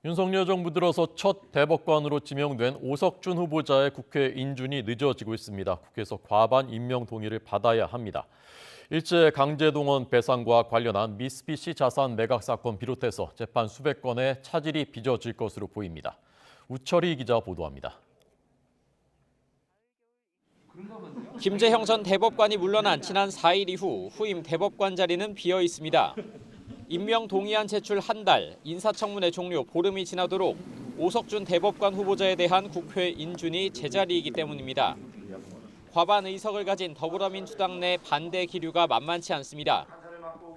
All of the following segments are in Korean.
윤석열 정부 들어서 첫 대법관으로 지명된 오석준 후보자의 국회 인준이 늦어지고 있습니다. 국회에서 과반 임명 동의를 받아야 합니다. 일제 강제동원 배상과 관련한 미쓰비시 자산 매각 사건 비롯해서 재판 수백 건의 차질이 빚어질 것으로 보입니다. 우철희 기자 보도합니다. 김재형 전 대법관이 물러난 지난 4일 이후 후임 대법관 자리는 비어 있습니다. 임명 동의안 제출 한 달, 인사청문회 종료 보름이 지나도록 오석준 대법관 후보자에 대한 국회 인준이 제자리이기 때문입니다. 과반 의석을 가진 더불어민주당 내 반대 기류가 만만치 않습니다.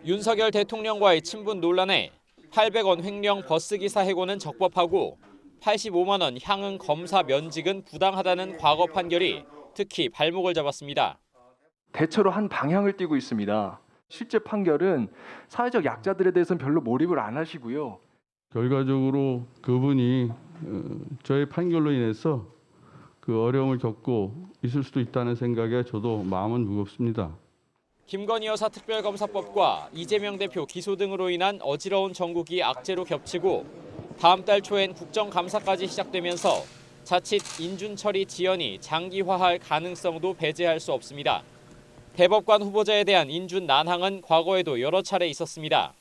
윤석열 대통령과의 친분 논란에 800원 횡령 버스기사 해고는 적법하고 85만 원 향응 검사 면직은 부당하다는 과거 판결이 특히 발목을 잡았습니다. 대체로 한 방향을 띠고 있습니다. 실제 판결은 사회적 약자들에 대해서는 별로 몰입을 안 하시고요. 결과적으로 그분이 저의 판결로 인해서 그 어려움을 겪고 있을 수도 있다는 생각에 저도 마음은 무겁습니다. 김건희 여사 특별검사법과 이재명 대표 기소 등으로 인한 어지러운 정국이 악재로 겹치고 다음 달 초엔 국정감사까지 시작되면서 자칫 인준 처리 지연이 장기화할 가능성도 배제할 수 없습니다. 대법관 후보자에 대한 인준 난항은 과거에도 여러 차례 있었습니다.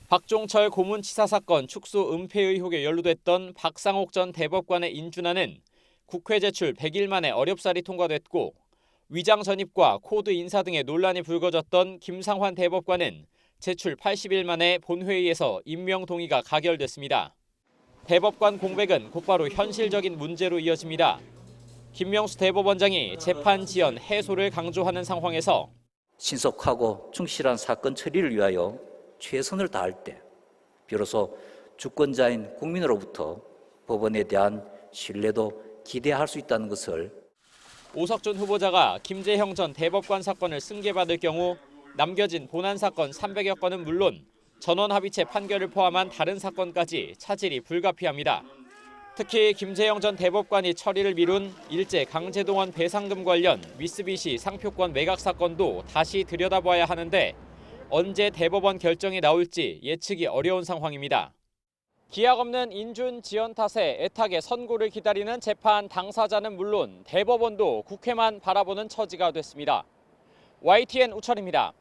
박종철 고문치사 사건 축소 은폐 의혹에 연루됐던 박상옥 전 대법관의 인준안은 국회 제출 100일 만에 어렵사리 통과됐고 위장 전입과 코드 인사 등의 논란이 불거졌던 김상환 대법관은 제출 80일 만에 본회의에서 임명 동의가 가결됐습니다. 대법관 공백은 곧바로 현실적인 문제로 이어집니다. 김명수 대법원장이 재판 지연, 해소를 강조하는 상황에서 신속하고 충실한 사건 처리를 위하여 최선을 다할 때 비로소 주권자인 국민으로부터 법원에 대한 신뢰도 기대할 수 있다는 것을 오석준 후보자가 김재형 전 대법관 사건을 승계받을 경우 남겨진 본안 사건 300여 건은 물론 전원합의체 판결을 포함한 다른 사건까지 차질이 불가피합니다. 특히 김재형 전 대법관이 처리를 미룬 일제 강제동원 배상금 관련 미쓰비시 상표권 매각 사건도 다시 들여다봐야 하는데 언제 대법원 결정이 나올지 예측이 어려운 상황입니다. 기약 없는 인준 지연 탓에 애타게 선고를 기다리는 재판 당사자는 물론 대법원도 국회만 바라보는 처지가 됐습니다. YTN 우철입니다.